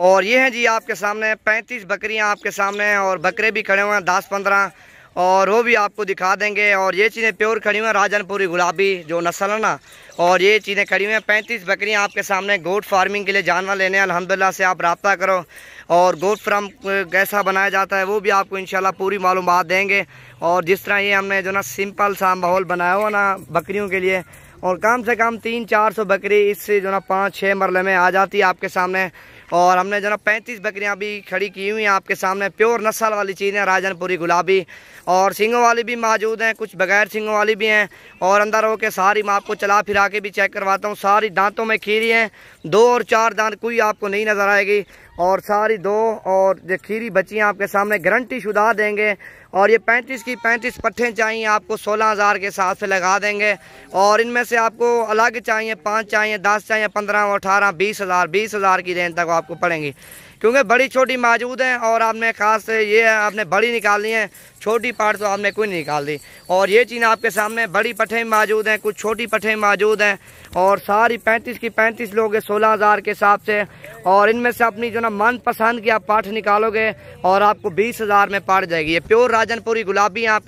और ये हैं जी आपके सामने 35 बकरियां आपके सामने हैं और बकरे भी खड़े हुए हैं 10-15 और वो भी आपको दिखा देंगे। और ये चीज़ें प्योर खड़ी हुई हैं राजनपुरी गुलाबी जो नस्ल है ना, और ये चीज़ें खड़ी हुई हैं 35 बकरियां आपके सामने। गोट फार्मिंग के लिए जानवर लेने अल्हम्दुलिल्लाह से आप रब्ता करो और गोट फार्म कैसा बनाया जाता है वो भी आपको इंशाल्लाह पूरी मालूमात देंगे। और जिस तरह ये हमने जो ना सिंपल सा माहौल बनाया हुआ ना बकरियों के लिए, और कम से कम 300-400 बकरी इससे जो ना 5-6 मरले में आ जाती है आपके सामने। और हमने जो ना 35 बकरियां भी खड़ी की हुई हैं आपके सामने। प्योर नस्ल वाली चीज़ें राजनपुरी गुलाबी, और सींगों वाली भी मौजूद हैं, कुछ बगैर सींगों वाली भी हैं। और अंदर होके सारी मैं आपको चला फिरा के भी चेक करवाता हूँ। सारी दांतों में खीरी हैं, 2 और 4 दांत कोई आपको नहीं नज़र आएगी, और सारी 2 और जो खीरी बच्चियाँ आपके सामने गारंटी शुदा देंगे। और ये 35 की 35 पट्ठे चाहिए आपको 16,000 के हिसाब से लगा देंगे। और इनमें से आपको अलग चाहिए 5 चाहिए 10 चाहिए 15 18 20,000 की रेंज तक आपको पड़ेंगी, क्योंकि बड़ी छोटी मौजूद हैं। और आपने ख़ास ये आपने बड़ी निकालनी है, छोटी पार्ट तो आपने कोई नहीं निकाल दी। और ये चीज़ आपके सामने बड़ी पट्ठे मौजूद हैं, कुछ छोटी पट्ठे मौजूद हैं, और सारी 35 की 35 लोगे 16,000 के हिसाब से। और इनमें से अपनी जो ना मन पसंद की आप पाठ निकालोगे और आपको 20,000 में पड़ जाएगी। ये प्योर राजनपुरी गुलाबी आप,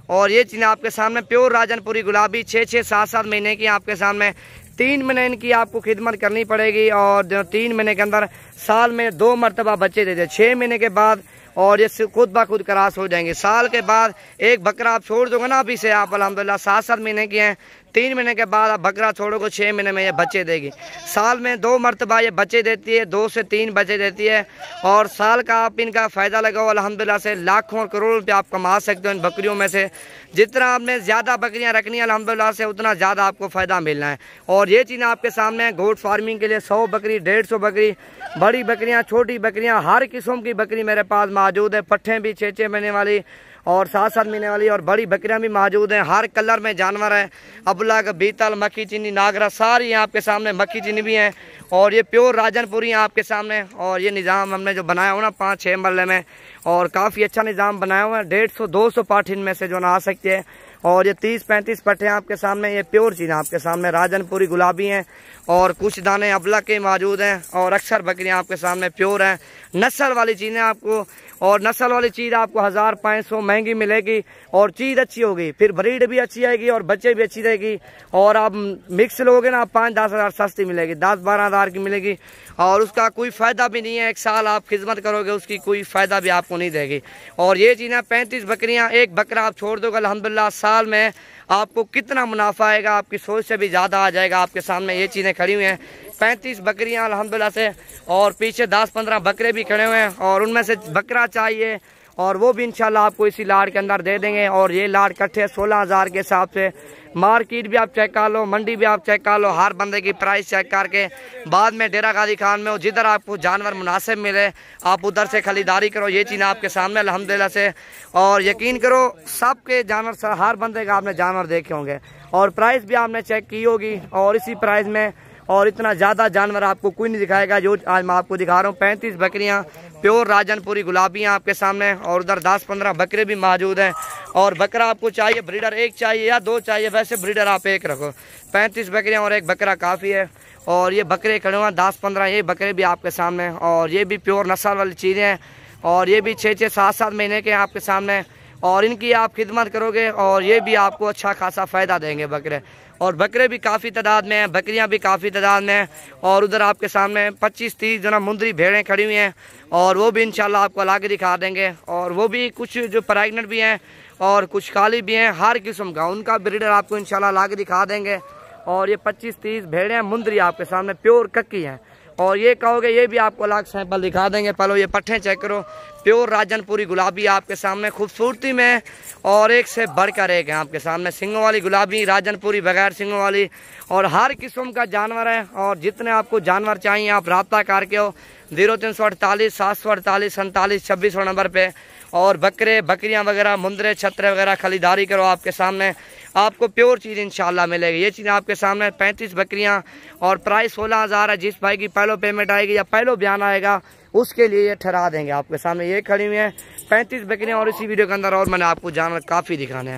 और ये चीज़ आपके सामने प्योर राजनपुरी गुलाबी 6-6 7-7 महीने की आपके सामने। 3 महीने इनकी आपको खिदमत करनी पड़ेगी, और जो 3 महीने के अंदर साल में 2 मरतबा बच्चे देते, 6 महीने के बाद और ये खुद ब खुद क्रॉस हो जाएंगे। साल के बाद एक बकरा आप छोड़ दोगे ना, अभी से आप अल्हम्दुलिल्लाह 7-7 महीने की हैं, 3 महीने के बाद आप बकरा छोड़ोगे 6 महीने में ये बच्चे देगी। साल में 2 मरतबा ये बच्चे देती है, 2 से 3 बच्चे देती है। और साल का आप इनका फ़ायदा लगाओ अल्हम्दुलिल्लाह से लाखों और करोड़ों रुपये आप कमा सकते हो इन बकरियों में से। जितना आपने ज़्यादा बकरियां रखनी है अल्हम्दुलिल्लाह से उतना ज़्यादा आपको फ़ायदा मिलना है। और ये चीज़ आपके सामने है गोट फार्मिंग के लिए 100 बकरी 150 बकरी, बड़ी बकरियां छोटी बकरियां हर किस्म की बकरी मेरे पास मौजूद है। पट्ठे भी 6-6 महीने वाली और 7-7 महीने वाली, और बड़ी बकरियां भी मौजूद हैं। हर कलर में जानवर है, अबलग बीतल मक्खी चीनी नागरा सारी आपके सामने मक्खी चीनी भी हैं। और ये प्योर राजनपुरी हैं आपके सामने। और ये निज़ाम हमने जो बनाया हुआ ना 5-6 मरले में, और काफ़ी अच्छा निज़ाम बनाया हुआ है। 150-200 पाठ इनमें से जो ना आ सकते हैं। और ये 30-35 पट्टे आपके सामने, ये प्योर चीज़ें आपके सामने राजनपुरी गुलाबी हैं, और कुछ दाने अबलग के मौजूद हैं। और अक्सर बकरियां आपके सामने प्योर हैं, नस्ल वाली चीज़ें आपको। और नस्ल वाली चीज़ आपको 1000-500 महंगी मिलेगी, और चीज़ अच्छी होगी, फिर ब्रीड भी अच्छी आएगी और बच्चे भी अच्छी रहेगी। और आप मिक्स लोगे ना, 5-10 हज़ार सस्ती मिलेगी, 10-12 हज़ार की मिलेगी, और उसका कोई फ़ायदा भी नहीं है। 1 साल आप खिदमत करोगे उसकी कोई फ़ायदा भी आपको नहीं देगी। और ये चीज़ें 35 बकरियाँ, एक बकरा आप छोड़ दोगे अल्हम्दुलिल्लाह साल में आपको कितना मुनाफा आएगा, आपकी सोच से भी ज़्यादा आ जाएगा। आपके सामने ये चीज़ें खड़ी हुई हैं 35 बकरियां अल्हम्दुलिल्लाह से, और पीछे 10-15 बकरे भी खड़े हुए हैं। और उनमें से बकरा चाहिए और वो भी इंशाल्लाह आपको इसी लाट के अंदर दे देंगे। और ये लाट इकट्ठे 16,000 के हिसाब से। मार्केट भी आप चेक कर लो, मंडी भी आप चेक कर लो, हर बंदे की प्राइस चेक करके बाद में डेरा गाजी खान में हो जिधर आपको जानवर मुनासिब मिले आप उधर से खरीदारी करो। ये चीज़ आपके सामने अल्हम्दुलिल्लाह से। और यकीन करो सबके जानवर, हर बंदे का आपने जानवर देखे होंगे, और प्राइस भी आपने चेक की होगी। और इसी प्राइस में और इतना ज़्यादा जानवर आपको कोई नहीं दिखाएगा जो आज मैं आपको दिखा रहा हूँ। 35 बकरियाँ प्योर राजनपुरी गुलाबियाँ आपके सामने, और उधर 10-15 बकरे भी मौजूद हैं। और बकरा आपको चाहिए ब्रीडर 1 चाहिए या 2 चाहिए, वैसे ब्रीडर आप 1 रखो। 35 बकरियाँ और 1 बकरा काफ़ी है। और ये बकरे खड़े हुए 10-15 ये बकरे भी आपके सामने, और ये भी प्योर नस्ल वाली चीज़ें हैं। और ये भी 6-6 7-7 महीने के आपके सामने, और इनकी आप खिदमत करोगे और ये भी आपको अच्छा खासा फ़ायदा देंगे बकरे। और बकरे भी काफ़ी तादाद में हैं, बकरियां भी काफ़ी तादाद में हैं। और उधर आपके सामने 25-30 जो ना मुंदरी भेड़ें खड़ी हुई हैं, और वो भी इंशाल्लाह आपको अलग दिखा देंगे। और वो भी कुछ जो प्रेग्नेंट भी हैं और कुछ खाली भी हैं, हर किस्म का उनका ब्रीडर आपको इंशाल्लाह अलग दिखा देंगे। और ये 25-30 भेड़ें मुंदरी आपके सामने प्योर कक्की हैं। और ये कहोगे ये भी आपको अलग सैंपल दिखा देंगे। पहले ये पट्ठे चेक करो, प्योर राजनपुरी गुलाबी आपके सामने खूबसूरती में, और एक से बढ़कर एक है आपके सामने। सिंगों वाली गुलाबी, राजनपुरी बगैर सिंगों वाली, और हर किस्म का जानवर है। और जितने आपको जानवर चाहिए आप रब्ता करके हो 0348 748 47 26 नंबर पे। और बकरे बकरियां वगैरह मुंदरे छतरे वगैरह खरीदारी करो, आपके सामने आपको प्योर चीज़ इंशाल्लाह मिलेगी। ये चीज़ आपके सामने 35 बकरियां, और प्राइस 16,000 है। जिस भाई की पहलो पेमेंट आएगी या पहलो बयान आएगा उसके लिए ये ठहरा देंगे। आपके सामने ये खड़ी हुई है 35 बकरियां। और इसी वीडियो के अंदर और मैंने आपको जानवर काफ़ी दिखाने हैं।